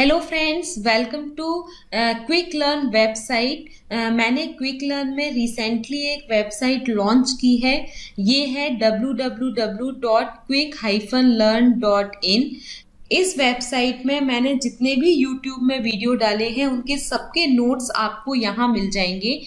Hello friends, welcome to quick learn website. मैंने क्विक लर्न में रिसेंटली एक वेबसाइट लॉन्च की है। ये है www.quick-learn.in। इस वेबसाइट में मैंने जितने भी YouTube में वीडियो डाले हैं उनके सबके नोट्स आपको यहाँ मिल जाएंगे।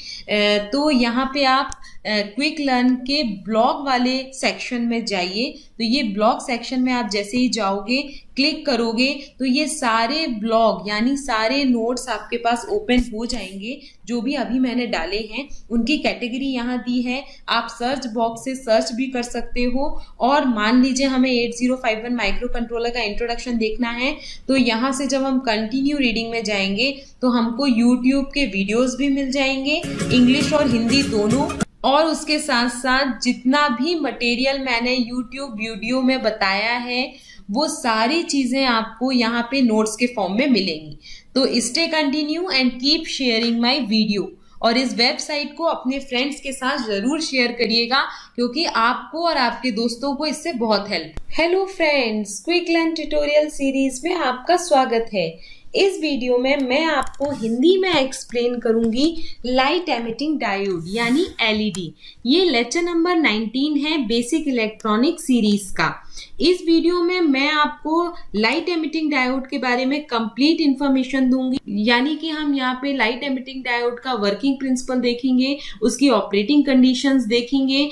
तो यहाँ पे आप क्विक लर्न के ब्लॉग वाले सेक्शन में जाइए। तो ये ब्लॉग सेक्शन में आप जैसे ही जाओगे, क्लिक करोगे तो ये सारे ब्लॉग यानी सारे नोट्स आपके पास ओपन हो जाएंगे। जो भी अभी मैंने डाले हैं उनकी कैटेगरी यहाँ दी है। आप सर्च बॉक्स से सर्च भी कर सकते हो। और मान लीजिए हमें 8051 माइक्रो कंट्रोलर का इंट्रोडक्शन देखना है तो यहाँ से जब हम कंटिन्यू रीडिंग में जाएंगे तो हमको यूट्यूब के वीडियोस भी मिल जाएंगे, इंग्लिश और हिंदी दोनों। और उसके साथ साथ जितना भी मटेरियल मैंने यूट्यूब वीडियो में बताया है वो सारी चीजें आपको यहाँ पे नोट्स के फॉर्म में मिलेंगी। तो stay continue and keep sharing my video. और इस वेबसाइट को अपने फ्रेंड्स के साथ जरूर शेयर करिएगा क्योंकि आपको और आपके दोस्तों को इससे बहुत help. Hello friends, quick learn tutorial series में आपका स्वागत है। इस वीडियो में मैं आपको हिंदी में एक्सप्लेन करूंगी लाइट एमिटिंग डायोड यानी एलईडी। ये लेक्चर नंबर 19 है बेसिक इलेक्ट्रॉनिक सीरीज का। इस वीडियो में मैं आपको लाइट एमिटिंग डायोड के बारे में कंप्लीट इंफॉर्मेशन दूंगी, यानी कि हम यहाँ पे लाइट एमिटिंग डायोड का वर्किंग प्रिंसिपल देखेंगे, उसकी ऑपरेटिंग कंडीशंस देखेंगे,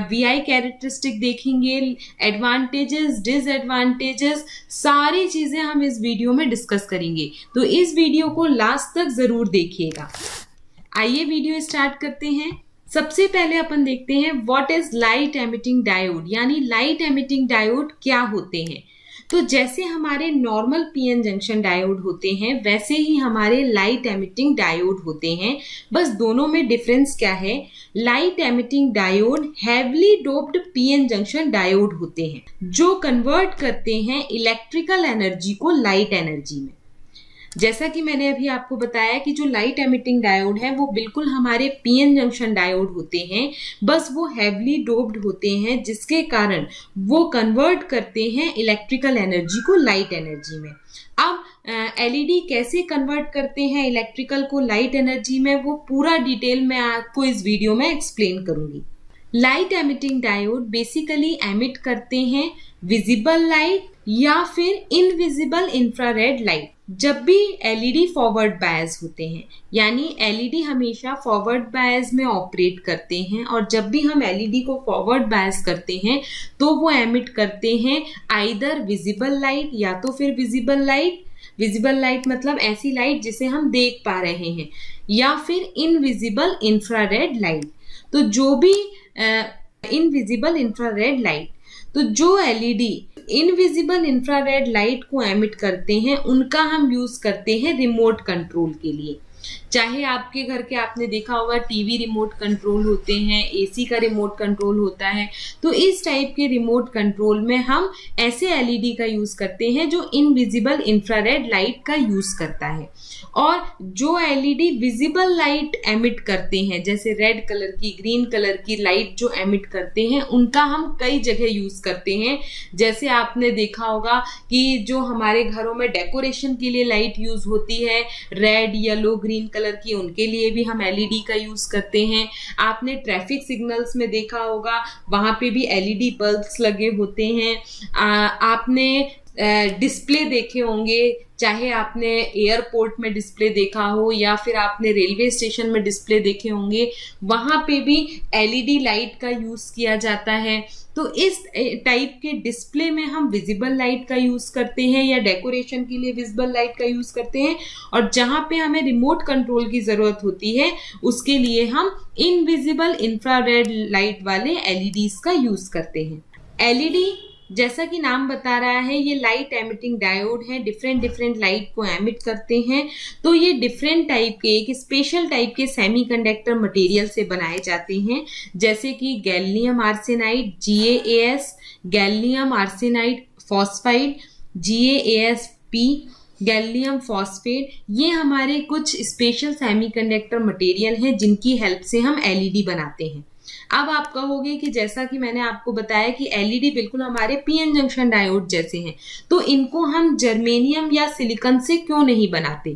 वीआई कैरेक्टरिस्टिक देखेंगे, एडवांटेजेस डिसएडवांटेजेस, सारी चीजें हम इस वीडियो में डिस्कस करेंगे। तो इस वीडियो को लास्ट तक जरूर देखिएगा। आइए वीडियो स्टार्ट करते हैं। सबसे पहले अपन देखते हैं what is light emitting diode, यानी लाइट एमिटिंग डायोड क्या होते हैं। तो जैसे हमारे नॉर्मल पीएन जंक्शन डायोड होते हैं वैसे ही हमारे लाइट एमिटिंग डायोड होते हैं, बस दोनों में डिफरेंस क्या है। Light emitting diode heavily doped PN junction diode होते हैं जो कन्वर्ट करते हैं इलेक्ट्रिकल एनर्जी को लाइट एनर्जी में। जैसा कि मैंने अभी आपको बताया कि जो लाइट एमिटिंग डायोड है वो बिल्कुल हमारे पीएन जंक्शन डायोड होते हैं, बस वो हैवली डोप्ड होते हैं जिसके कारण वो कन्वर्ट करते हैं इलेक्ट्रिकल एनर्जी को लाइट एनर्जी में। अब एलईडी कैसे कन्वर्ट करते हैं इलेक्ट्रिकल को लाइट एनर्जी में, वो पूरा डिटेल में आपको इस वीडियो में एक्सप्लेन करूंगी। Light emitting diode basically emit करते हैं विजिबल लाइट या फिर इनविजिबल इंफ्रारेड लाइट जब भी एलईडी फॉरवर्ड बायस होते हैं, यानी एलईडी हमेशा फॉरवर्ड बायस में ऑपरेट करते हैं। और जब भी हम एलईडी को फॉरवर्ड बायस करते हैं तो वो एमिट करते हैं आइदर विजिबल लाइट या तो फिर विजिबल लाइट। विजिबल लाइट मतलब ऐसी लाइट जिसे हम देख पा रहे हैं, या फिर इनविजिबल इंफ्रारेड लाइट। तो जो भी इनविजिबल इंफ्रारेड लाइट, तो जो एलईडी इनविजिबल इंफ्रारेड लाइट को एमिट करते हैं उनका हम यूज करते हैं रिमोट कंट्रोल के लिए। चाहे आपके घर के आपने देखा होगा टीवी रिमोट कंट्रोल होते हैं, एसी का रिमोट कंट्रोल होता है, तो इस टाइप के रिमोट कंट्रोल में हम ऐसे एलईडी का यूज करते हैं जो इनविजिबल इंफ्रारेड लाइट का यूज करता है। और जो एलईडी विजिबल लाइट एमिट करते हैं जैसे रेड कलर की, ग्रीन कलर की लाइट जो एमिट करते हैं उनका हम कई जगह यूज करते हैं। जैसे आपने देखा होगा कि जो हमारे घरों में डेकोरेशन के लिए लाइट यूज होती है रेड, येलो, ग्रीन कलर की, उनके लिए भी हम एलईडी का यूज करते हैं। आपने ट्रैफिक सिग्नल्स में देखा होगा वहां पे भी एलईडी बल्ब्स लगे होते हैं। आपने डिस्प्ले देखे होंगे, चाहे आपने एयरपोर्ट में डिस्प्ले देखा हो या फिर आपने रेलवे स्टेशन में डिस्प्ले देखे होंगे, वहां पे भी एलईडी लाइट का यूज किया जाता है। तो इस टाइप के डिस्प्ले में हम विजिबल लाइट का यूज करते हैं या डेकोरेशन के लिए विजिबल लाइट का यूज करते हैं। और जहां पे हमें रिमोट कंट्रोल की जरूरत होती है उसके लिए हम इनविजिबल इंफ्रारेड लाइट वाले एलईडीज का यूज करते हैं। एलईडी जैसा कि नाम बता रहा है ये लाइट एमिटिंग डायोड है, डिफरेंट लाइट को एमिट करते हैं। तो ये डिफरेंट टाइप के, एक स्पेशल टाइप के सेमीकंडक्टर मटेरियल से बनाए जाते हैं, जैसे कि gallium arsenide GaAs, gallium arsenide phosphide GaAsP, gallium phosphate. ये हमारे कुछ स्पेशल सेमीकंडक्टर मटेरियल हैं जिनकी हेल्प से हम एलईडी बनाते हैं। अब आप कहोगे कि जैसा कि मैंने आपको बताया कि एलईडी बिल्कुल हमारे पीएन जंक्शन डायोड जैसे हैं, तो इनको हम जर्मेनियम या सिलिकॉन से क्यों नहीं बनाते?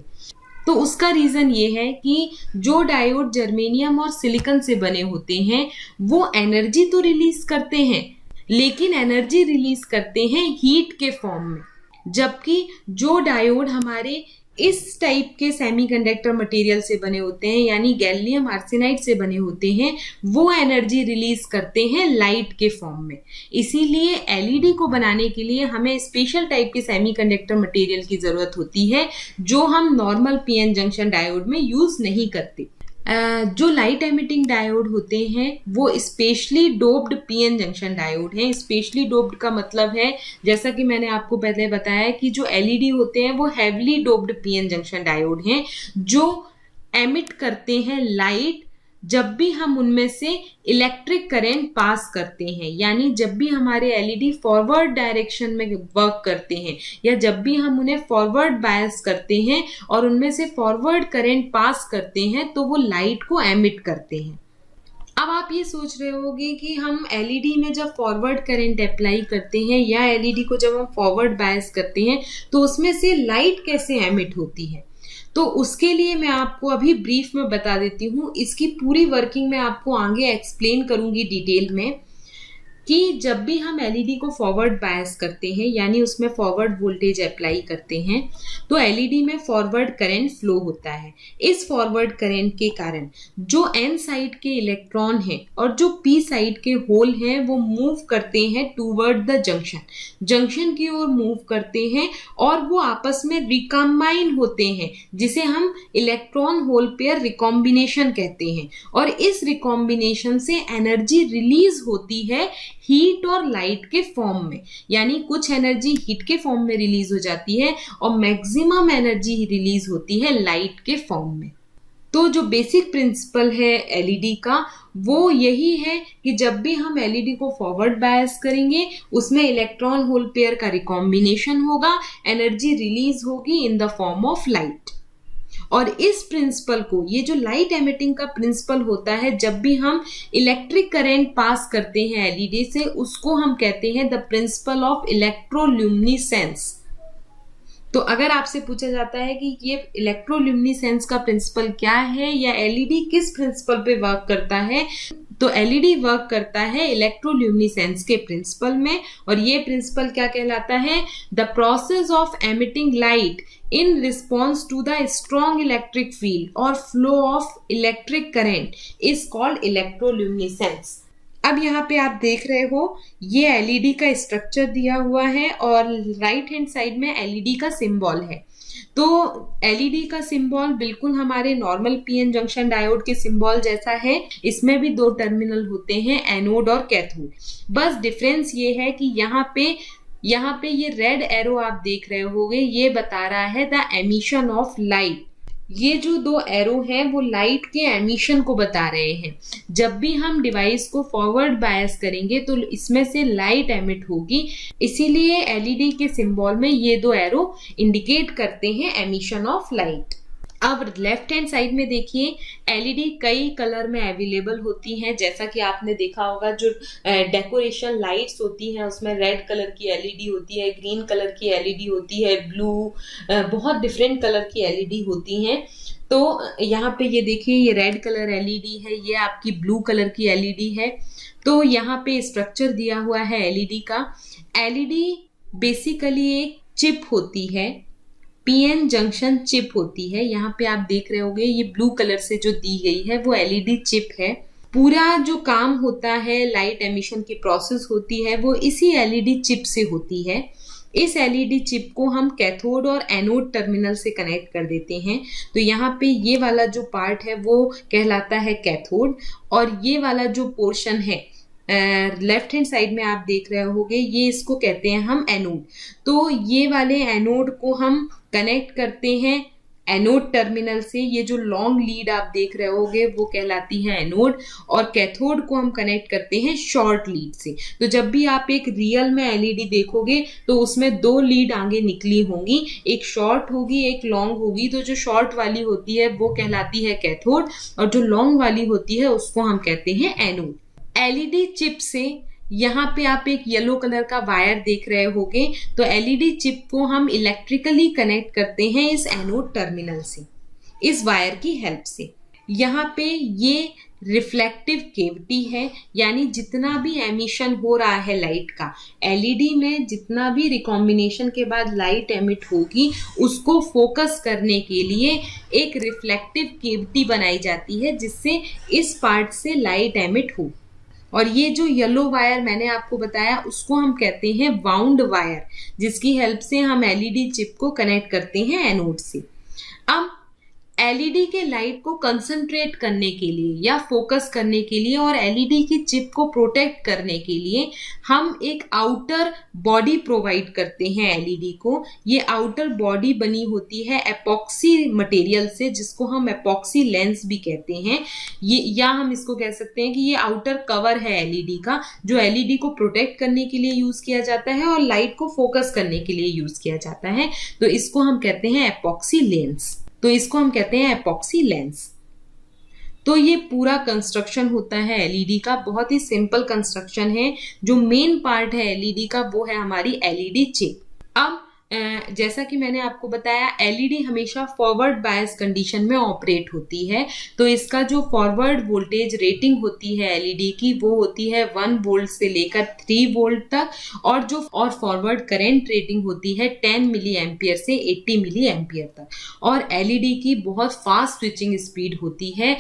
तो उसका रीजन ये है कि जो डायोड जर्मेनियम और सिलिकॉन से बने होते हैं वो एनर्जी तो रिलीज करते हैं, लेकिन एनर्जी रिलीज करते हैं हीट के फॉर्म में, जबकि जो डायोड हमारे इस टाइप के सेमीकंडक्टर मटेरियल से बने होते हैं यानी गैलियम आर्सेनाइड से बने होते हैं, वो एनर्जी रिलीज करते हैं लाइट के फॉर्म में। इसीलिए एलईडी को बनाने के लिए हमें स्पेशल टाइप के सेमीकंडक्टर मटेरियल की जरूरत होती है जो हम नॉर्मल पीएन जंक्शन डायोड में यूज नहीं करते। जो लाइट एमिटिंग डायोड होते हैं वो specially doped PN junction diode हैं। स्पेशली डोप्ड का मतलब है, जैसा कि मैंने आपको पहले बताया कि जो एलईडी होते हैं वो heavily doped PN junction diode हैं जो एमिट करते हैं लाइट जब भी हम उनमें से इलेक्ट्रिक करंट पास करते हैं, यानी जब भी हमारे एलईडी फॉरवर्ड डायरेक्शन में वर्क करते हैं या जब भी हम उन्हें फॉरवर्ड बायस करते हैं और उनमें से फॉरवर्ड करंट पास करते हैं तो वो लाइट को एमिट करते हैं। अब आप ये सोच रहे होंगे कि हम एलईडी में जब फॉरवर्ड करंट अप्लाई करते हैं या एलईडी को जब हम फॉरवर्ड बायस करते हैं तो उसमें से लाइट कैसे एमिट होती है। तो उसके लिए मैं आपको अभी ब्रीफ में बता देती हूँ। इसकी पूरी वर्किंग मैं आपको आगे एक्सप्लेन करूंगी डिटेल में कि जब भी हम एलईडी को फॉरवर्ड बायस करते हैं यानी उसमें फॉरवर्ड वोल्टेज अप्लाई करते हैं तो एलईडी में फॉरवर्ड करंट फ्लो होता है। इस फॉरवर्ड करंट के कारण जो एन साइड के इलेक्ट्रॉन हैं और जो पी साइड के होल हैं वो मूव करते हैं टूवर्ड द जंक्शन की ओर मूव करते हैं और वो आपस में रिकम्बाइन होते हैं, जिसे हम इलेक्ट्रॉन होल पेयर रिकॉम्बिनेशन कहते हैं। और इस रिकॉम्बिनेशन से एनर्जी रिलीज होती है हीट और लाइट के फॉर्म में, यानी कुछ एनर्जी हीट के फॉर्म में रिलीज हो जाती है और मैक्सिमम एनर्जी रिलीज होती है लाइट के फॉर्म में। तो जो बेसिक प्रिंसिपल है एलईडी का वो यही है कि जब भी हम एलईडी को फॉरवर्ड बायस करेंगे उसमें इलेक्ट्रॉन होल पेयर का रिकॉम्बिनेशन होगा, एनर्जी रिलीज होगी in the form of light. और इस प्रिंसिपल को, ये जो लाइट एमिटिंग का प्रिंसिपल होता है, जब भी हम इलेक्ट्रिक करंट पास करते हैं एलईडी से, उसको हम कहते हैं द प्रिंसिपल ऑफ इलेक्ट्रोल्यूमिनेसेंस। तो अगर आपसे पूछा जाता है कि ये इलेक्ट्रोल्यूमिनेसेंस का प्रिंसिपल क्या है या एलईडी किस प्रिंसिपल पे वर्क करता है, तो एलईडी वर्क करता है इलेक्ट्रोल्यूमिनेसेंस के प्रिंसिपल में। और ये प्रिंसिपल क्या कहलाता है? The process of emitting light in response to the strong electric field or flow of electric current is called electroluminescence। अब यहाँ पे आप देख रहे हो ये एलईडी का स्ट्रक्चर दिया हुआ है और राइट हैंड साइड में एलईडी का सिंबल है। तो एलईडी का सिंबल बिल्कुल हमारे नॉर्मल पीएन जंक्शन डायोड के सिंबल जैसा है। इसमें भी दो टर्मिनल होते हैं, एनोड और कैथोड। बस डिफरेंस ये है कि यहाँ पे ये रेड एरो आप देख रहे होगे, ये बता रहा है द एमिशन ऑफ लाइट। ये जो दो एरो हैं वो लाइट के एमिशन को बता रहे हैं। जब भी हम डिवाइस को फॉरवर्ड बायस करेंगे तो इसमें से लाइट एमिट होगी, इसीलिए एलईडी के सिंबल में ये दो एरो इंडिकेट करते हैं एमिशन ऑफ लाइट। अब लेफ्ट हैंड साइड में देखिए, एलईडी कई कलर में अवेलेबल होती हैं। जैसा कि आपने देखा होगा जो डेकोरेशन लाइट्स होती हैं उसमें रेड कलर की एलईडी होती है, ग्रीन कलर की एलईडी होती है, ब्लू, बहुत डिफरेंट कलर की एलईडी होती हैं। तो यहाँ पे ये देखिए, ये रेड कलर एलईडी है, ये आपकी ब्लू कलर की एलईडी है। तो यहाँ पे स्ट्रक्चर दिया हुआ है एलईडी का। एलईडी बेसिकली एक चिप होती है, पीएन जंक्शन चिप होती है। यहाँ पे आप देख रहे होंगे ये ब्लू कलर से जो दी गई है वो एलईडी चिप है। पूरा जो काम होता है, लाइट एमिशन की प्रोसेस होती है, वो इसी एलईडी चिप से होती है। इस एलईडी चिप को हम कैथोड और एनोड टर्मिनल से कनेक्ट कर देते हैं। तो यहाँ पे ये वाला जो पार्ट है वो कहलाता है कैथोड और ये वाला जो पोर्शन है लेफ्ट हैंड साइड में आप देख रहे होगे, ये इसको कहते हैं हम एनोड। तो ये वाले एनोड को हम कनेक्ट करते हैं एनोड टर्मिनल से। ये जो लॉन्ग लीड आप देख रहे होगे वो कहलाती है एनोड, और कैथोड को हम कनेक्ट करते हैं शॉर्ट लीड से। तो जब भी आप एक रियल में एलईडी देखोगे तो उसमें दो लीड आगे निकली होंगी, एक शॉर्ट होगी एक लॉन्ग होगी। तो जो शॉर्ट वाली होती है वो कहलाती है कैथोड और जो लॉन्ग वाली होती है उसको हम कहते हैं एनोड। एलईडी चिप से यहाँ पे आप एक येलो कलर का वायर देख रहे होगे, तो एलईडी चिप को हम इलेक्ट्रिकली कनेक्ट करते हैं इस एनोड टर्मिनल से, इस वायर की हेल्प से। यहाँ पे ये रिफ्लेक्टिव केविटी है, यानी जितना भी एमिशन हो रहा है लाइट का, एलईडी में जितना भी रिकॉम्बिनेशन के बाद लाइट एमिट होगी उसको फोकस करने के लिए एक रिफ्लेक्टिव केविटी बनाई जाती है, जिससे इस पार्ट से लाइट एमिट हो। और ये जो येलो वायर मैंने आपको बताया उसको हम कहते हैं वाउंड वायर, जिसकी हेल्प से हम एलईडी चिप को कनेक्ट करते हैं एनोड से। अब एलईडी के लाइट को कंसंट्रेट करने के लिए या फोकस करने के लिए और एलईडी की चिप को प्रोटेक्ट करने के लिए हम एक आउटर बॉडी प्रोवाइड करते हैं एलईडी को। ये आउटर बॉडी बनी होती है एपॉक्सी मटेरियल से, जिसको हम एपॉक्सी लेंस भी कहते हैं। ये या हम इसको कह सकते हैं कि ये आउटर कवर है एलईडी का, जो एलईडी को प्रोटेक्ट करने के लिए यूज किया जाता है और लाइट को फोकस करने के लिए यूज किया जाता है। तो इसको हम कहते हैं एपॉक्सी लेंस। तो ये पूरा कंस्ट्रक्शन होता है एलईडी का, बहुत ही सिंपल कंस्ट्रक्शन है। जो मेन पार्ट है एलईडी का वो है हमारी एलईडी चिप। अब जैसा कि मैंने आपको बताया, एलईडी हमेशा फॉरवर्ड बायस कंडीशन में ऑपरेट होती है। तो इसका जो फॉरवर्ड वोल्टेज रेटिंग होती है एलईडी की वो होती है 1 वोल्ट से लेकर 3 वोल्ट तक, और फॉरवर्ड करंट रेटिंग होती है 10 मिली एम्पियर से 80 मिली एम्पियर तक। और एलईडी की बहुत फास्ट स्विचिंग स्पीड होती है,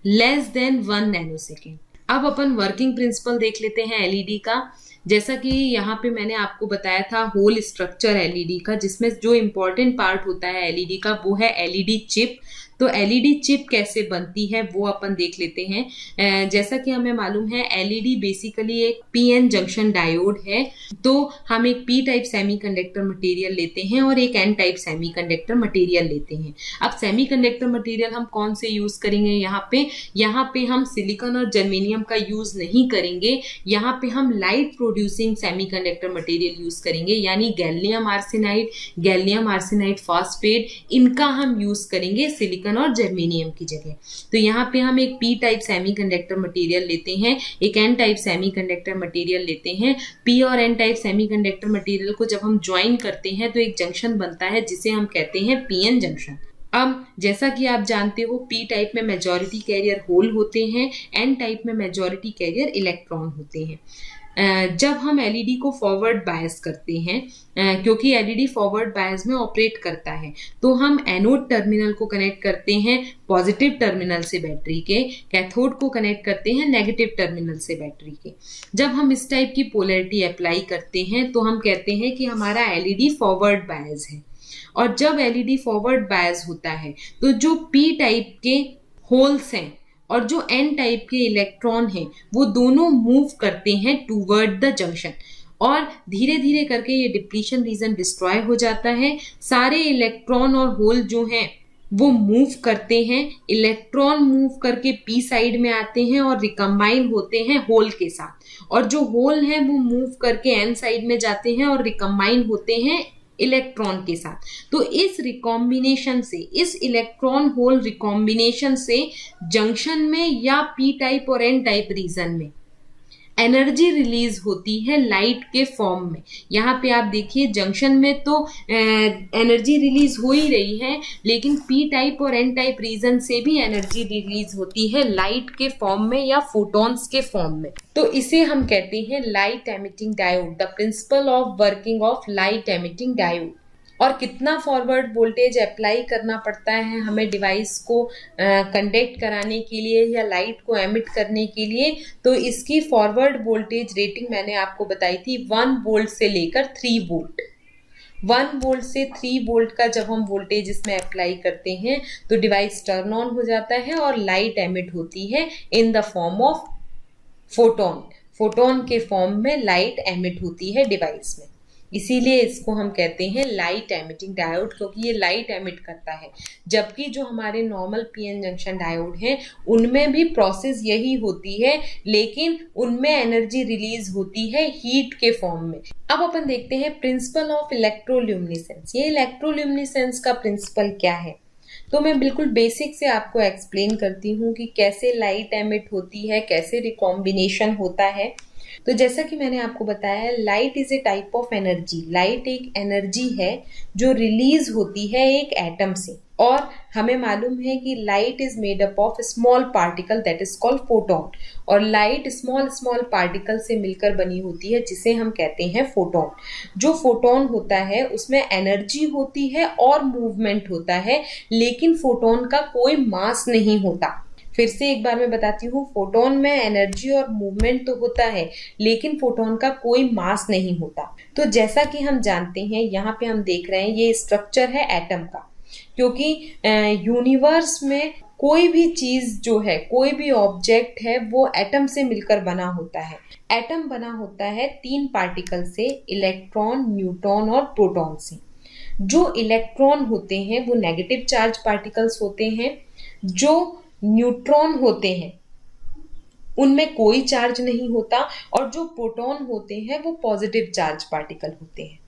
लेस देन 1 नैनोसेकेंड। अब अपन वर्किंग प्रिंसिपल देख लेते हैं एलईडी का। जैसा कि यहाँ पे मैंने आपको बताया था होल स्ट्रक्चर एलईडी का, जिसमें जो इम्पोर्टेंट पार्ट होता है एलईडी का वो है एलईडी चिप। तो एलईडी चिप कैसे बनती है वो अपन देख लेते हैं। जैसा कि हमें मालूम है एलईडी बेसिकली एक पीएन जंक्शन डायोड है। तो हम एक पी टाइप सेमीकंडक्टर मटेरियल लेते हैं और एक एन टाइप सेमीकंडक्टर मटेरियल लेते हैं। अब सेमीकंडक्टर मटेरियल हम कौन से यूज करेंगे यहाँ पे हम सिलिकॉन और जर्मेनियम का यूज नहीं करेंगे। यहाँ पे हम light producing semiconductor material use करेंगे, यानी गैलियम आर्सेनाइड फॉस्फेट, इनका हम यूज करेंगे सिलिकॉन और जर्मेनियम की जगह। तो यहाँ पे हम एक पी टाइप सेमीकंडक्टर मटेरियल लेते हैं, एक एन टाइप सेमीकंडक्टर मटेरियल लेते हैं। पी और एन टाइप सेमीकंडक्टर मटेरियल को जब हम ज्वाइन करते हैं तो एक जंक्शन बनता है जिसे हम कहते हैं पीएन जंक्शन। अब जैसा कि आप जानते हो पी टाइप में मेजॉरिटी कैरियर होल होते हैं, एन टाइप में मेजॉरिटी कैरियर इलेक्ट्रॉन होते हैं। जब हम एलईडी को फॉरवर्ड बायस करते हैं, क्योंकि एलईडी फॉरवर्ड बायस में ऑपरेट करता है, तो हम एनोड टर्मिनल को कनेक्ट करते हैं पॉजिटिव टर्मिनल से बैटरी के, कैथोड को कनेक्ट करते हैं नेगेटिव टर्मिनल से बैटरी के। जब हम इस टाइप की पोलैरिटी अप्लाई करते हैं तो हम कहते हैं कि हमारा एलईडी फॉरवर्ड बायस है। और जब एलईडी फॉरवर्ड बायस होता है तो जो पी टाइप के होल्स हैं और जो एन टाइप के इलेक्ट्रॉन हैं वो दोनों मूव करते हैं टूवर्ड द जंक्शन, और धीरे धीरे करके ये डिप्लीशन रीजन डिस्ट्रॉय हो जाता है। सारे इलेक्ट्रॉन और होल जो हैं वो मूव करते हैं, इलेक्ट्रॉन मूव करके पी साइड में आते हैं और रिकम्बाइन होते हैं होल के साथ, और जो होल हैं वो मूव करके एन साइड में जाते हैं और रिकम्बाइन होते हैं इलेक्ट्रॉन के साथ। तो इस रिकॉम्बिनेशन से, इस इलेक्ट्रॉन होल रिकॉम्बिनेशन से जंक्शन में या पी टाइप और एन टाइप रीजन में एनर्जी रिलीज होती है लाइट के फॉर्म में। यहाँ पे आप देखिए जंक्शन में तो एनर्जी रिलीज हो ही रही है, लेकिन पी टाइप और एन टाइप रीजन से भी एनर्जी रिलीज होती है लाइट के फॉर्म में या फोटॉन्स के फॉर्म में। तो इसे हम कहते हैं light emitting diode, the principle of working of light emitting diode. और कितना फॉरवर्ड वोल्टेज अप्लाई करना पड़ता है हमें डिवाइस को कंडक्ट कराने के लिए या लाइट को एमिट करने के लिए, तो इसकी फॉरवर्ड वोल्टेज रेटिंग मैंने आपको बताई थी 1 वोल्ट से लेकर 3 वोल्ट। 1 वोल्ट से 3 वोल्ट का जब हम वोल्टेज इसमें अप्लाई करते हैं तो डिवाइस टर्न ऑन हो जाता है और लाइट एमिट होती है in the form of photon के फॉर्म में लाइट एमिट होती है डिवाइस में। इसीलिए इसको हम कहते हैं लाइट एमिटिंग डायोड, क्योंकि ये लाइट एमिट करता है। जबकि जो हमारे नॉर्मल पीएन जंक्शन डायोड हैं उनमें भी प्रोसेस यही होती है, लेकिन उनमें एनर्जी रिलीज होती है हीट के फॉर्म में। अब अपन देखते हैं प्रिंसिपल ऑफ इलेक्ट्रोल्यूमिनेसेंस। ये इलेक्ट्रोल्यूमिनेसेंस का प्रिंसिपल क्या है? तो मैं बिल्कुल बेसिक से आपको एक्सप्लेन करती हूँ कि कैसे लाइट एमिट होती है, कैसे रिकॉम्बिनेशन होता है। तो जैसा कि मैंने आपको बताया, light is a type of energy. Light एक एनर्जी है जो रिलीज होती है एक एटम से, और हमें मालूम है कि light is made up of small particle that is called photon, और लाइट स्मॉल स्मॉल पार्टिकल से मिलकर बनी होती है जिसे हम कहते हैं फोटोन। जो फोटोन होता है उसमें एनर्जी होती है और मूवमेंट होता है, लेकिन फोटोन का कोई मास नहीं होता। फिर से एक बार मैं बताती हूँ, फोटोन में एनर्जी और मूवमेंट तो होता है, लेकिन फोटोन का कोई मास नहीं होता। तो जैसा कि हम जानते हैं, यहाँ पे हम देख रहे हैं ये स्ट्रक्चर है एटम का, क्योंकि यूनिवर्स में कोई भी चीज जो है, कोई भी ऑब्जेक्ट है, वो एटम से मिलकर बना होता है। एटम बना होता है 3 पार्टिकल से, इलेक्ट्रॉन, न्यूट्रॉन और प्रोटॉन से। जो इलेक्ट्रॉन होते हैं वो नेगेटिव चार्ज पार्टिकल्स होते हैं, जो न्यूट्रॉन होते हैं उनमें कोई चार्ज नहीं होता, और जो प्रोटॉन होते हैं वो पॉजिटिव चार्ज पार्टिकल होते हैं।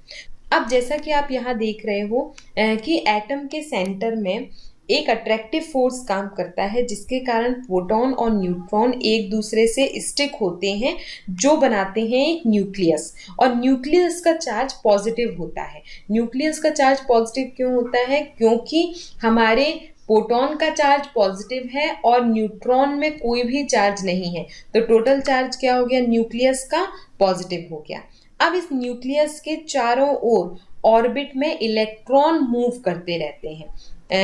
अब जैसा कि आप यहाँ देख रहे हो कि एटम के सेंटर में एक अट्रैक्टिव फोर्स काम करता है, जिसके कारण प्रोटॉन और न्यूट्रॉन एक दूसरे से स्टिक होते हैं, जो बनाते हैं एक न्यूक्लियस। और न्यूक्लियस का चार्ज पॉजिटिव होता है। न्यूक्लियस का चार्ज पॉजिटिव क्यों होता है? क्योंकि हमारे प्रोटॉन का चार्ज पॉजिटिव है और न्यूट्रॉन में कोई भी चार्ज नहीं है, तो टोटल चार्ज क्या हो गया? न्यूक्लियस का पॉजिटिव हो गया। अब इस न्यूक्लियस के चारों ओर ऑर्बिट में इलेक्ट्रॉन मूव करते रहते हैं।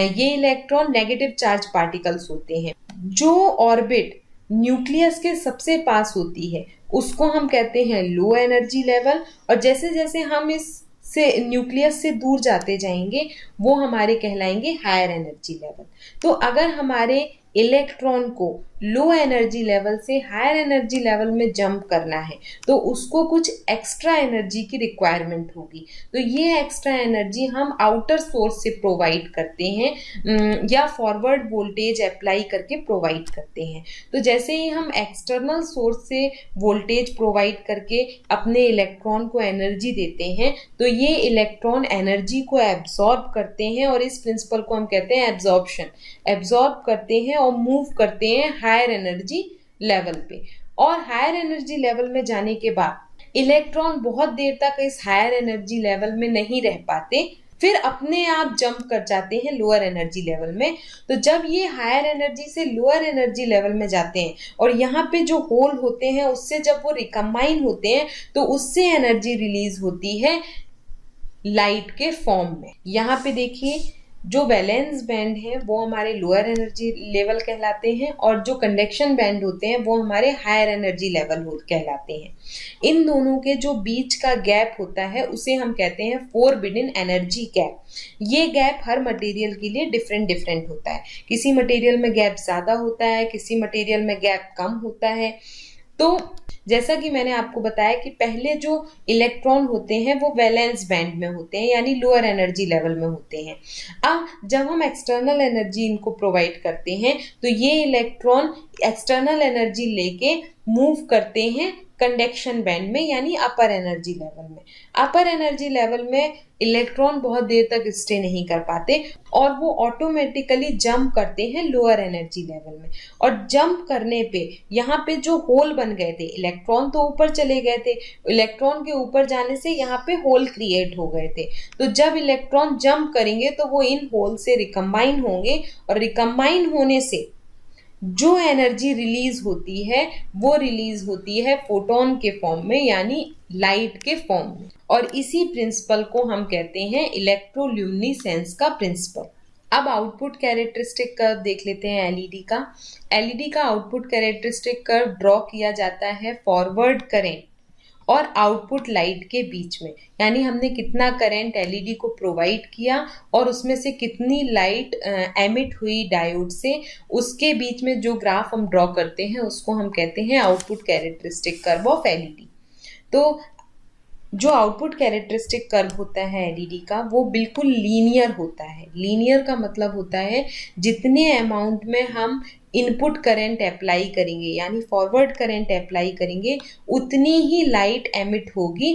ये इलेक्ट्रॉन नेगेटिव चार्ज पार्टिकल्स होते हैं। जो ऑर्बिट न्यूक्लियस के सबसे पास होती है उसको हम कहते हैं लो एनर्जी लेवल, और जैसे जैसे हम इस से न्यूक्लियस से दूर जाते जाएंगे वो हमारे कहलाएंगे हायर एनर्जी लेवल। तो अगर हमारे इलेक्ट्रॉन को लो एनर्जी लेवल से हायर एनर्जी लेवल में जंप करना है तो उसको कुछ एक्स्ट्रा एनर्जी की रिक्वायरमेंट होगी। तो ये एक्स्ट्रा एनर्जी हम आउटर सोर्स से प्रोवाइड करते हैं या फॉरवर्ड वोल्टेज अप्लाई करके प्रोवाइड करते हैं। तो जैसे ही हम एक्सटर्नल सोर्स से वोल्टेज प्रोवाइड करके अपने इलेक्ट्रॉन को एनर्जी देते हैं तो ये इलेक्ट्रॉन एनर्जी को एब्जॉर्ब करते हैं, और इस प्रिंसिपल को हम कहते हैं एब्जॉर्प्शन। एब्जॉर्ब करते हैं और मूव करते हैं हायर एनर्जी लेवल पे, और हायर एनर्जी लेवल में जाने के बाद इलेक्ट्रॉन बहुत देर तक इस हायर एनर्जी लेवल में नहीं रह पाते, फिर अपने आप जंप कर जाते हैं लोअर एनर्जी लेवल में। तो जब ये हायर एनर्जी से लोअर एनर्जी लेवल में जाते हैं और यहाँ पे जो होल होते हैं उससे जब वो रिकम्बाइन होते हैं तो उससे एनर्जी रिलीज होती है लाइट के फॉर्म में। यहाँ पे देखिए, जो वैलेंस बैंड है वो हमारे लोअर एनर्जी लेवल कहलाते हैं, और जो कंडक्शन बैंड होते हैं वो हमारे हायर एनर्जी लेवल कहलाते हैं। इन दोनों के जो बीच का गैप होता है उसे हम कहते हैं फोरबिडन एनर्जी गैप। ये गैप हर मटेरियल के लिए डिफरेंट डिफरेंट होता है। किसी मटेरियल में गैप ज़्यादा होता है, किसी मटेरियल में गैप कम होता है। तो जैसा कि मैंने आपको बताया कि पहले जो इलेक्ट्रॉन होते हैं वो वैलेंस बैंड में होते हैं, यानी लोअर एनर्जी लेवल में होते हैं। अब जब हम एक्सटर्नल एनर्जी इनको प्रोवाइड करते हैं तो ये इलेक्ट्रॉन एक्सटर्नल एनर्जी लेके मूव करते हैं कंडक्शन बैंड में, यानी अपर एनर्जी लेवल में। अपर एनर्जी लेवल में इलेक्ट्रॉन बहुत देर तक स्टे नहीं कर पाते और वो ऑटोमेटिकली जंप करते हैं लोअर एनर्जी लेवल में। और जंप करने पे यहाँ पे जो होल बन गए थे, इलेक्ट्रॉन तो ऊपर चले गए थे, इलेक्ट्रॉन के ऊपर जाने से यहाँ पे होल क्रिएट हो गए थे। तो जब इलेक्ट्रॉन जंप करेंगे तो वो इन होल से रिकम्बाइन होंगे, और रिकम्बाइन होने से जो एनर्जी रिलीज होती है वो रिलीज होती है फोटोन के फॉर्म में, यानी लाइट के फॉर्म में। और इसी प्रिंसिपल को हम कहते हैं इलेक्ट्रोल्यूमिनेसेंस का प्रिंसिपल। अब आउटपुट कैरेक्टरिस्टिक कर्व देख लेते हैं एलईडी का। एलईडी का आउटपुट कैरेक्टरिस्टिक कर्व ड्रॉ किया जाता है फॉरवर्ड करंट और आउटपुट लाइट के बीच में, यानी हमने कितना करंट एलईडी को प्रोवाइड किया और उसमें से कितनी लाइट एमिट हुई डायोड से, उसके बीच में जो ग्राफ हम ड्रॉ करते हैं उसको हम कहते हैं output characteristic curve of LED. तो जो आउटपुट कैरेक्टरिस्टिक कर्व होता है एलईडी का वो बिल्कुल लीनियर होता है। लीनियर का मतलब होता है जितने अमाउंट में हम इनपुट करंट अप्लाई करेंगे, यानी फॉरवर्ड करंट अप्लाई करेंगे, उतनी ही लाइट एमिट होगी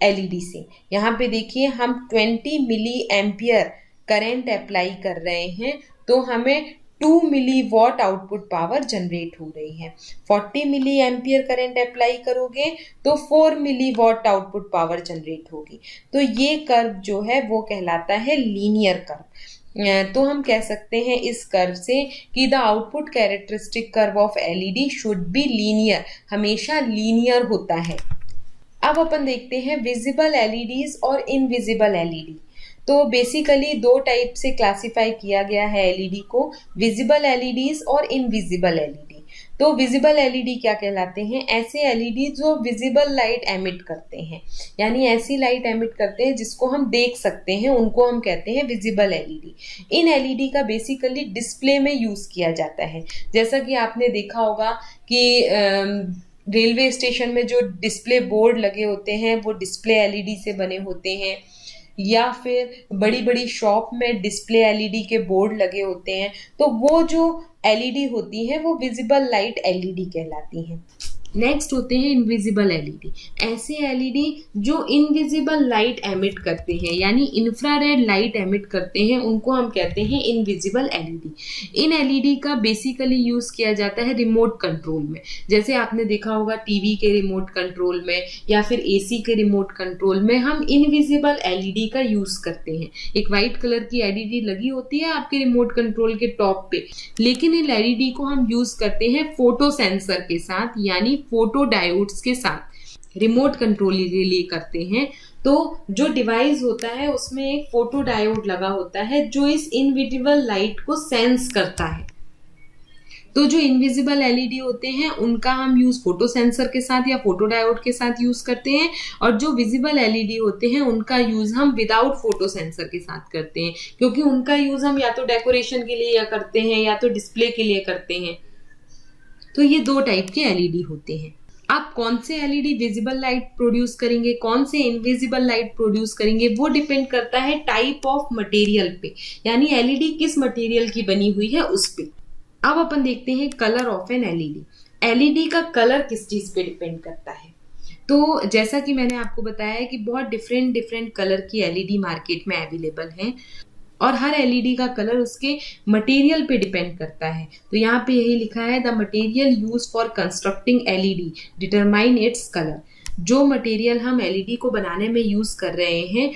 एलईडी से। यहाँ पे देखिए, हम 20 मिली एम्पियर करंट अप्लाई कर रहे हैं तो हमें 2 मिली वॉट आउटपुट पावर जनरेट हो रही है। 40 मिली एम्पियर करंट अप्लाई करोगे तो 4 मिली वॉट आउटपुट पावर जनरेट होगी। तो ये कर्व जो है वो कहलाता है लीनियर कर्व। तो हम कह सकते हैं इस कर्व से कि the output characteristic curve of LED should be linear, हमेशा लीनियर होता है। अब अपन देखते हैं विजिबल एलईडीज और इनविजिबल एलईडी। तो बेसिकली दो टाइप से क्लासिफाई किया गया है एलईडी को, विजिबल एलईडीज और इनविजिबल एलईडी। तो विजिबल एलईडी क्या कहलाते हैं? ऐसे एलईडी जो विजिबल लाइट एमिट करते हैं, यानी ऐसी लाइट एमिट करते हैं जिसको हम देख सकते हैं, उनको हम कहते हैं विजिबल एलईडी। इन एलईडी का बेसिकली डिस्प्ले में यूज किया जाता है। जैसा कि आपने देखा होगा कि रेलवे स्टेशन में जो डिस्प्ले बोर्ड लगे होते हैं वो डिस्प्ले एलईडी से बने होते हैं, या फिर बड़ी बड़ी शॉप में डिस्प्ले एलईडी के बोर्ड लगे होते हैं। तो वो जो एलईडी होती है वो विजिबल लाइट एलईडी कहलाती हैं। नेक्स्ट होते हैं इनविजिबल एलईडी। ऐसे एलईडी जो इनविजिबल लाइट एमिट करते हैं, यानी इंफ्रारेड लाइट एमिट करते हैं, उनको हम कहते हैं इनविजिबल एलईडी। इन एलईडी का बेसिकली यूज किया जाता है रिमोट कंट्रोल में। जैसे आपने देखा होगा टीवी के रिमोट कंट्रोल में या फिर एसी के रिमोट कंट्रोल में हम इनविजिबल एलईडी का यूज करते हैं। एक वाइट कलर की एलईडी लगी होती है आपके रिमोट कंट्रोल के टॉप पे, लेकिन इन एलईडी को हम यूज करते हैं फोटो सेंसर के साथ, यानी फोटो डायोड्स के साथ। रिमोट कंट्रोल के लिए करते हैं तो जो डिवाइस होता है उसमें एक फोटो डायोड लगा होता है जो इस इनविजिबल लाइट को सेंस करता है। तो जो इनविजिबल एलईडी होते हैं उनका हम यूज फोटो सेंसर के साथ या फोटो डायोड के साथ यूज करते हैं, और जो विजिबल एलईडी होते हैं उनका यूज हम विदाउट फोटो सेंसर के साथ करते हैं, क्योंकि उनका यूज हम या तो डेकोरेशन के लिए या करते हैं या तो डिस्प्ले के लिए करते हैं। तो ये दो टाइप के एलईडी होते हैं। आप कौन से एलईडी विजिबल लाइट प्रोड्यूस करेंगे, कौन से इनविजिबल लाइट प्रोड्यूस करेंगे, वो डिपेंड करता है टाइप ऑफ मटेरियल पे, यानी एलईडी किस मटेरियल की बनी हुई है उस पे। अब अपन देखते हैं colour of an LED. LED का कलर किस चीज पे डिपेंड करता है? तो जैसा कि मैंने आपको बताया कि बहुत डिफरेंट डिफरेंट कलर की एलईडी मार्केट में अवेलेबल हैं, और हर एलईडी का कलर उसके मटेरियल पे डिपेंड करता है। तो यहाँ पे यही लिखा है, the material use for constructing LED determine its colour. जो मटेरियल हम एलईडी को बनाने में यूज कर रहे हैं,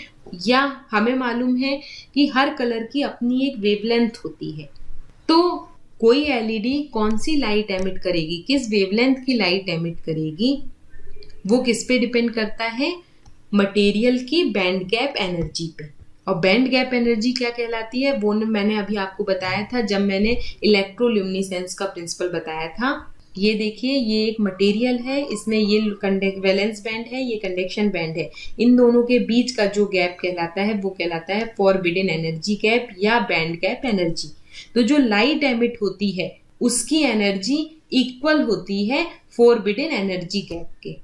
या हमें मालूम है कि हर कलर की अपनी एक वेवलेंथ होती है। तो कोई एलईडी कौन सी लाइट एमिट करेगी, किस वेवलेंथ की लाइट एमिट करेगी, वो किस पे डिपेंड करता है? मटेरियल की बैंड गैप एनर्जी पे। और बैंड गैप एनर्जी क्या कहलाती है वो मैंने अभी आपको बताया था जब मैंने इलेक्ट्रोल्यूमिनेसेंस का प्रिंसिपल बताया था। ये देखिए, ये एक मटेरियल है, इसमें ये वैलेंस बैंड है, ये कंडक्शन बैंड है। इन दोनों के बीच का जो गैप कहलाता है वो कहलाता है फॉरबिडन एनर्जी गैप या बैंड गैप एनर्जी। तो जो लाइट एमिट होती है उसकी एनर्जी इक्वल होती है फॉरबिडन एनर्जी गैप के।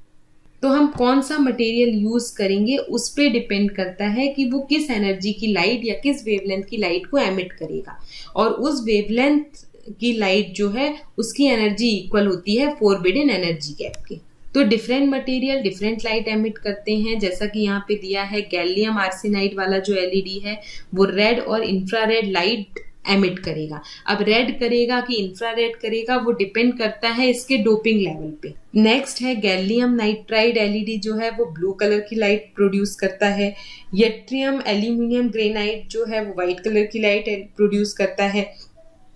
तो हम कौन सा मटेरियल यूज करेंगे उस पे डिपेंड करता है कि वो किस एनर्जी की लाइट या किस वेवलेंथ की लाइट को एमिट करेगा, और उस वेवलेंथ की लाइट जो है उसकी एनर्जी इक्वल होती है फॉरबिडन एनर्जी गैप के। तो different material different light emit करते हैं। जैसा कि यहाँ पे दिया है, गैलियम आर्सेनाइड वाला जो एलईडी है वो रेड और इंफ्रारेड लाइट एमिट करेगा। अब रेड करेगा कि इंफ्रारेड करेगा वो डिपेंड करता है इसके डोपिंग लेवल पे। नेक्स्ट है गैलियम नाइट्राइड एलईडी, जो है वो ब्लू कलर की लाइट प्रोड्यूस करता है। यट्रियम एल्यूमिनियम ग्रेनाइट जो है वो व्हाइट कलर की लाइट प्रोड्यूस करता है।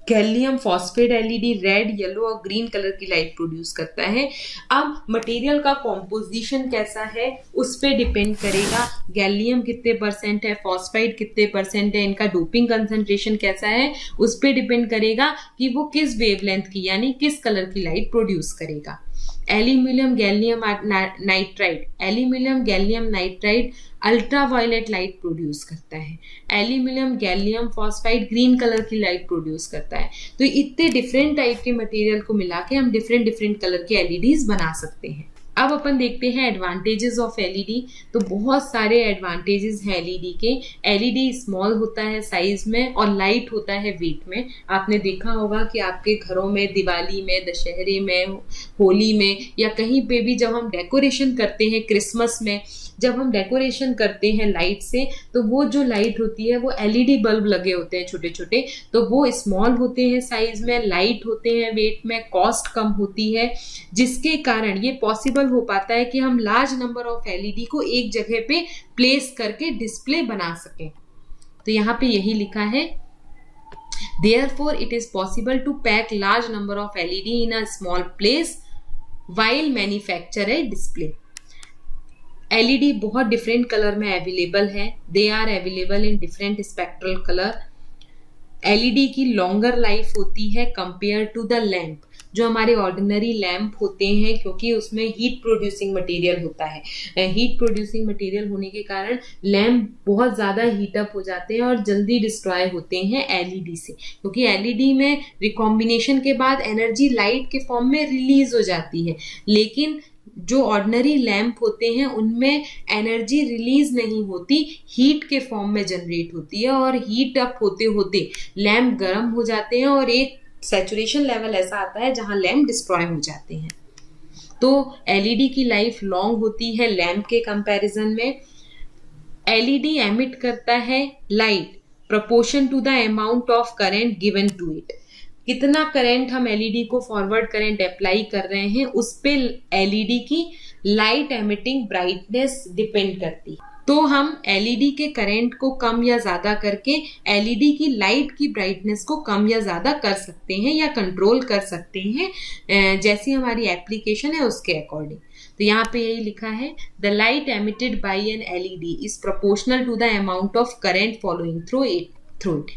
Gallium phosphate LED red, yellow और ग्रीन कलर की लाइट प्रोड्यूस करता है। अब मटेरियल का कॉम्पोजिशन कैसा है उस पे डिपेंड करेगा, गैलियम कितने परसेंट है, फॉस्फाइड कितने परसेंट है, इनका डोपिंग कंसंट्रेशन कैसा है, उस पे डिपेंड करेगा कि वो किस वेवलेंथ की यानी किस कलर की लाइट प्रोड्यूस करेगा। Aluminium gallium nitride, aluminium gallium nitride ultraviolet light produce करता है। Aluminium gallium phosphide green colour की लाइट प्रोड्यूस करता है। तो इतने डिफरेंट टाइप के मटेरियल को मिला के हम डिफरेंट डिफरेंट कलर के एलईडीज बना सकते हैं। अब अपन देखते हैं एडवांटेजेस ऑफ एलईडी। तो बहुत सारे एडवांटेजेस हैं एलईडी के। एलईडी स्मॉल होता है साइज में और लाइट होता है वेट में। आपने देखा होगा कि आपके घरों में दिवाली में, दशहरे में, होली में या कहीं पे भी जब हम डेकोरेशन करते हैं, क्रिसमस में जब हम डेकोरेशन करते हैं लाइट से, तो वो जो लाइट होती है वो एलईडी बल्ब लगे होते हैं छोटे छोटे, तो वो स्मॉल होते हैं साइज में, लाइट होते हैं वेट में, कॉस्ट कम होती है, जिसके कारण ये पॉसिबल हो पाता है कि हम लार्ज नंबर ऑफ एलईडी को एक जगह पे प्लेस करके डिस्प्ले बना सकें। तो यहाँ पे यही लिखा है, therefore it is possible to pack large number of LED in a small place while manufacture a display। LED बहुत डिफरेंट कलर में अवेलेबल है। They are available in different spectral colour. LED की लॉन्गर लाइफ होती है compare to the lamp, जो हमारे ordinary lamp होते हैं, क्योंकि उसमें हीट प्रोड्यूसिंग मटेरियल होता है। हीट प्रोड्यूसिंग मटेरियल होने के कारण लैंप बहुत ज़्यादा हीटअप हो जाते हैं और जल्दी डिस्ट्रॉय होते हैं एलईडी से, क्योंकि एलईडी में रिकॉम्बिनेशन के बाद एनर्जी लाइट के फॉर्म में रिलीज हो जाती है, लेकिन जो ऑर्डिनरी लैंप होते हैं उनमें एनर्जी रिलीज नहीं होती, हीट के फॉर्म में जनरेट होती है और हीट अप होते होते लैंप गर्म हो जाते हैं और एक सैचुरेशन लेवल ऐसा आता है जहां लैंप डिस्ट्रॉय हो जाते हैं। तो एलईडी की लाइफ लॉन्ग होती है लैंप के कंपैरिजन में। एलईडी एमिट करता है light proportion to the amount of current given to it. कितना करंट हम एलईडी को फॉरवर्ड करंट अप्लाई कर रहे हैं उस पे एलईडी की लाइट एमिटिंग ब्राइटनेस डिपेंड करती है। तो हम एलईडी के करंट को कम या ज्यादा करके एलईडी की लाइट की ब्राइटनेस को कम या ज्यादा कर सकते हैं या कंट्रोल कर सकते हैं, जैसी हमारी एप्लीकेशन है उसके अकॉर्डिंग। तो यहाँ पे यही लिखा है, the light emitted by an LED is proportional to the amount of current following through it.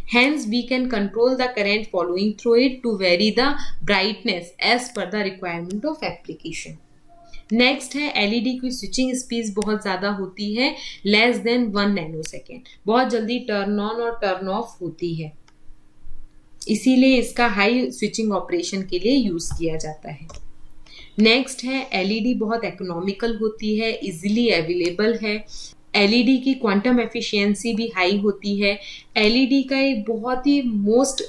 Hence, we can control the current following through it to vary the brightness as per the requirement of application। Next है LED की switching speed बहुत ज्यादा होती है, less than 1 nanosecond. बहुत जल्दी turn on और turn off होती है, इसीलिए इसका हाई स्विचिंग ऑपरेशन के लिए यूज किया जाता है। नेक्स्ट है एलईडी बहुत इकोनॉमिकल होती है, इजीली अवेलेबल है। एलईडी की क्वांटम एफिशिएंसी भी हाई होती है। एलईडी का एक बहुत ही मोस्ट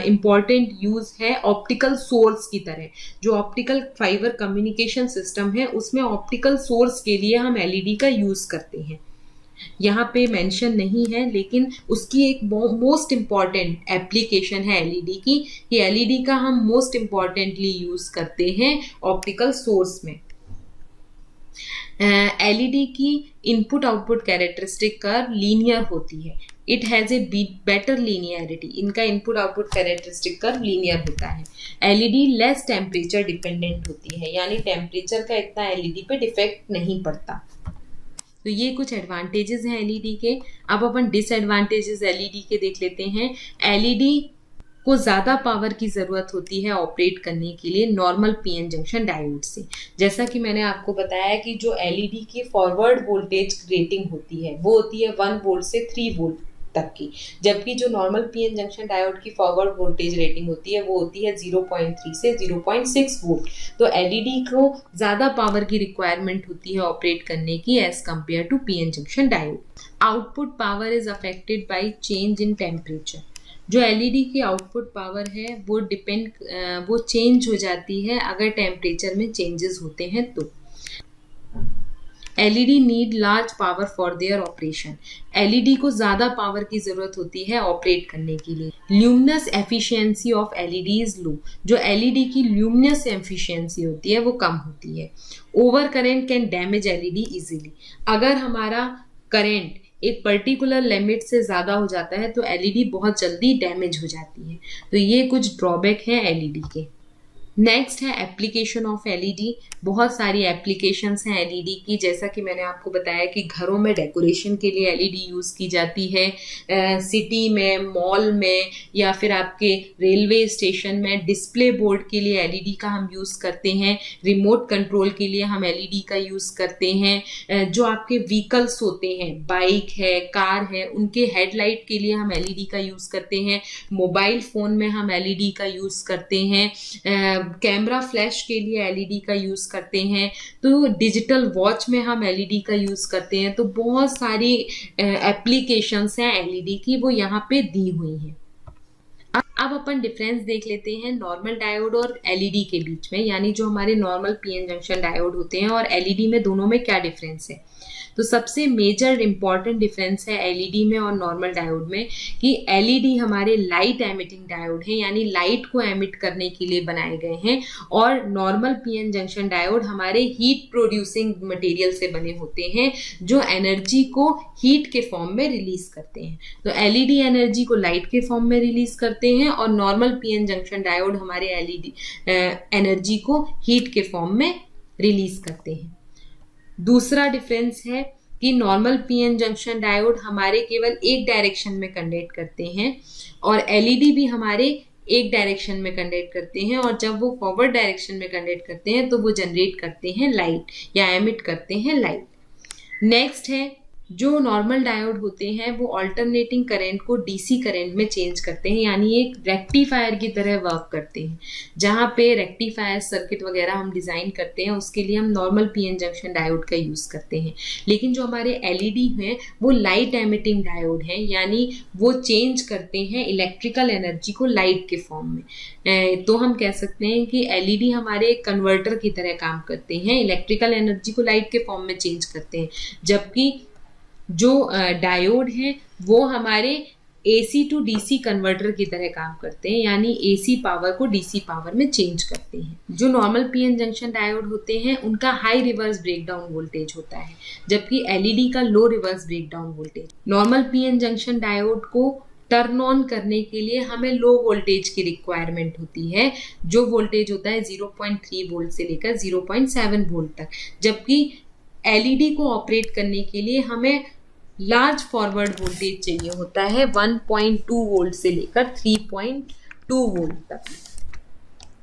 इम्पॉर्टेंट यूज है ऑप्टिकल सोर्स की तरह। जो ऑप्टिकल फाइबर कम्युनिकेशन सिस्टम है उसमें ऑप्टिकल सोर्स के लिए हम एलईडी का यूज करते हैं। यहाँ पे मेंशन नहीं है, लेकिन उसकी एक मोस्ट इम्पॉर्टेंट एप्लीकेशन है एलईडी की, कि एलईडी का हम मोस्ट इम्पॉर्टेंटली यूज करते हैं ऑप्टिकल सोर्स में। एलईडी की input output characteristic curve linear होती है। It has a better linearity. इनका input output characteristic curve linear होता है। एलईडी लेस टेम्परेचर डिपेंडेंट होती है, यानी टेम्परेचर का इतना एलईडी पे डिफेक्ट नहीं पड़ता। तो ये कुछ एडवांटेजेस हैं एलईडी के। अब अपन डिसएडवांटेजेस एलईडी के देख लेते हैं। एलईडी को ज़्यादा पावर की ज़रूरत होती है ऑपरेट करने के लिए नॉर्मल पीएन जंक्शन डायोड से। जैसा कि मैंने आपको बताया कि जो एलईडी की फॉरवर्ड वोल्टेज रेटिंग होती है वो होती है 1 वोल्ट से 3 वोल्ट तक की, जबकि जो नॉर्मल पीएन जंक्शन डायोड की फॉरवर्ड वोल्टेज रेटिंग होती है वो होती है 0.3 से 0.6 वोल्ट। तो एलईडी को ज़्यादा पावर की रिक्वायरमेंट होती है ऑपरेट करने की as compare to PN junction diode. Output power is affected by change in temperature. जो एलईडी की आउटपुट पावर है वो चेंज हो जाती है अगर टेम्परेचर में चेंजेस होते हैं तो। LED need large power for their operation. LED को ज़्यादा पावर की ज़रूरत होती है ऑपरेट करने के लिए। Luminous efficiency of LED is low. जो एलईडी की ल्यूमिनस एफिशिएंसी होती है वो कम होती है। Over current can damage LED easily. अगर हमारा करंट एक पर्टिकुलर लिमिट से ज़्यादा हो जाता है तो एलईडी बहुत जल्दी डैमेज हो जाती है। तो ये कुछ ड्रॉबैक है एलईडी के। नेक्स्ट है एप्लीकेशन ऑफ एलईडी। बहुत सारी एप्लीकेशंस हैं एलईडी की, जैसा कि मैंने आपको बताया कि घरों में डेकोरेशन के लिए एलईडी यूज़ की जाती है, सिटी में, मॉल में, या फिर आपके रेलवे स्टेशन में डिस्प्ले बोर्ड के लिए एलईडी का हम यूज़ करते हैं। रिमोट कंट्रोल के लिए हम एलईडी का यूज़ करते हैं। जो आपके व्हीकल्स होते हैं, बाइक है, कार है, उनके हेडलाइट के लिए हम एलईडी का यूज़ करते हैं। मोबाइल फ़ोन में हम एलईडी का यूज़ करते हैं। कैमरा फ्लैश के लिए एलईडी का यूज करते हैं, तो डिजिटल वॉच में हम एलईडी का यूज करते हैं। तो बहुत सारी एप्लीकेशंस हैं एलईडी की, वो यहाँ पे दी हुई हैं। अब अपन डिफरेंस देख लेते हैं नॉर्मल डायोड और एलईडी के बीच में, यानी जो हमारे नॉर्मल पीएन जंक्शन डायोड होते हैं और एलईडी में, दोनों में क्या डिफरेंस है। तो सबसे मेजर इंपॉर्टेंट डिफरेंस है एलईडी में और नॉर्मल डायोड में कि एलईडी हमारे लाइट एमिटिंग डायोड है, यानी लाइट को एमिट करने के लिए बनाए गए हैं, और नॉर्मल पीएन जंक्शन डायोड हमारे हीट प्रोड्यूसिंग मटेरियल से बने होते हैं, जो एनर्जी को हीट के फॉर्म में रिलीज करते हैं। तो एलईडी एनर्जी को लाइट के फॉर्म में रिलीज करते हैं और नॉर्मल पीएन जंक्शन डायोड हमारे एलईडी एनर्जी को हीट के फॉर्म में रिलीज करते हैं। दूसरा डिफरेंस है कि नॉर्मल पीएन जंक्शन डायोड हमारे केवल एक डायरेक्शन में कंडक्ट करते हैं और एलईडी भी हमारे एक डायरेक्शन में कंडक्ट करते हैं, और जब वो फॉरवर्ड डायरेक्शन में कंडक्ट करते हैं तो वो जनरेट करते हैं लाइट या एमिट करते हैं लाइट। नेक्स्ट है, जो नॉर्मल डायोड होते हैं वो अल्टरनेटिंग करंट को डीसी करंट में चेंज करते हैं, यानी एक रेक्टिफायर की तरह वर्क करते हैं। जहाँ पे रेक्टिफायर सर्किट वगैरह हम डिज़ाइन करते हैं उसके लिए हम नॉर्मल पीएन जंक्शन डायोड का यूज़ करते हैं। लेकिन जो हमारे एलईडी हैं वो लाइट एमिटिंग डायोड हैं, यानी वो चेंज करते हैं इलेक्ट्रिकल एनर्जी को लाइट के फॉर्म में। तो हम कह सकते हैं कि एलईडी हमारे कन्वर्टर की तरह काम करते हैं, इलेक्ट्रिकल एनर्जी को लाइट के फॉर्म में चेंज करते हैं, जबकि जो डायोड हैं वो हमारे एसी टू डीसी कन्वर्टर की तरह काम करते हैं, यानी एसी पावर को डीसी पावर में चेंज करते हैं। जो नॉर्मल पीएन जंक्शन डायोड होते हैं उनका हाई रिवर्स ब्रेकडाउन वोल्टेज होता है, जबकि एलईडी का low reverse breakdown voltage. Normal PN junction diode को टर्न ऑन करने के लिए हमें लो वोल्टेज की रिक्वायरमेंट होती है, जो वोल्टेज होता है 0.3 वोल्ट से लेकर 0.7 वोल्ट तक, जबकि एलईडी को ऑपरेट करने के लिए हमें लार्ज फॉरवर्ड वोल्टेज चाहिए होता है 1.2 वोल्ट से लेकर 3.2 वोल्ट तक।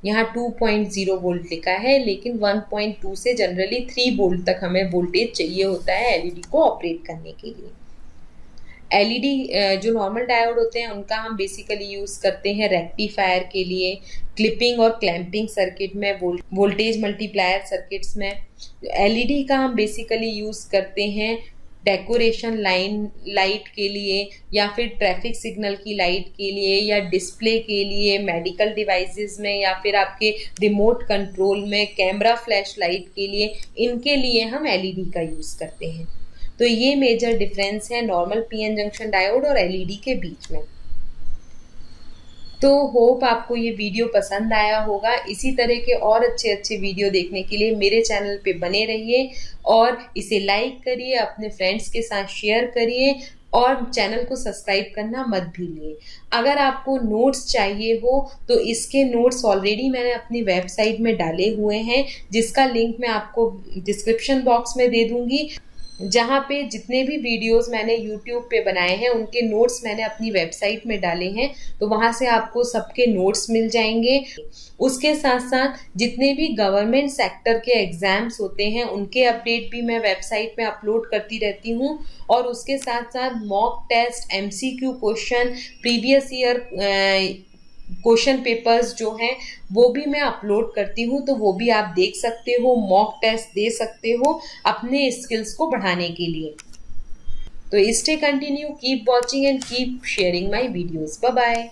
यहाँ 2.0 वोल्ट लिखा है, लेकिन 1.2 से जनरली 3 वोल्ट तक हमें वोल्टेज चाहिए होता है एलईडी को ऑपरेट करने के लिए। एलईडी जो नॉर्मल डायोड होते हैं उनका हम बेसिकली यूज़ करते हैं रेक्टिफायर के लिए, क्लिपिंग और क्लैंपिंग सर्किट में, वोल्टेज मल्टीप्लायर सर्किट्स में। एलईडी का हम बेसिकली यूज़ करते हैं डेकोरेशन लाइट के लिए, या फिर ट्रैफिक सिग्नल की लाइट के लिए, या डिस्प्ले के लिए मेडिकल डिवाइसेस में, या फिर आपके रिमोट कंट्रोल में कैमरा फ्लैश लाइट के लिए, इनके लिए हम एलईडी का यूज़ करते हैं। तो ये मेजर डिफरेंस है नॉर्मल पीएन जंक्शन डायोड और एलईडी के बीच में। तो होप आपको ये वीडियो पसंद आया होगा। इसी तरह के और अच्छे अच्छे वीडियो देखने के लिए मेरे चैनल पे बने रहिए और इसे लाइक करिए, अपने फ्रेंड्स के साथ शेयर करिए और चैनल को सब्सक्राइब करना मत भूलिए। अगर आपको नोट्स चाहिए हो तो इसके नोट्स ऑलरेडी मैंने अपनी वेबसाइट में डाले हुए हैं, जिसका लिंक मैं आपको डिस्क्रिप्शन बॉक्स में दे दूंगी, जहाँ पे जितने भी वीडियोस मैंने YouTube पे बनाए हैं उनके नोट्स मैंने अपनी वेबसाइट में डाले हैं, तो वहाँ से आपको सबके नोट्स मिल जाएंगे। उसके साथ साथ जितने भी गवर्नमेंट सेक्टर के एग्जाम्स होते हैं उनके अपडेट भी मैं वेबसाइट में अपलोड करती रहती हूँ, और उसके साथ साथ mock test, MCQ question, previous year question papers जो हैं वो भी मैं अपलोड करती हूँ, तो वो भी आप देख सकते हो, मॉक टेस्ट दे सकते हो अपने स्किल्स को बढ़ाने के लिए। तो stay continue, keep watching and keep sharing my videos. Bye bye.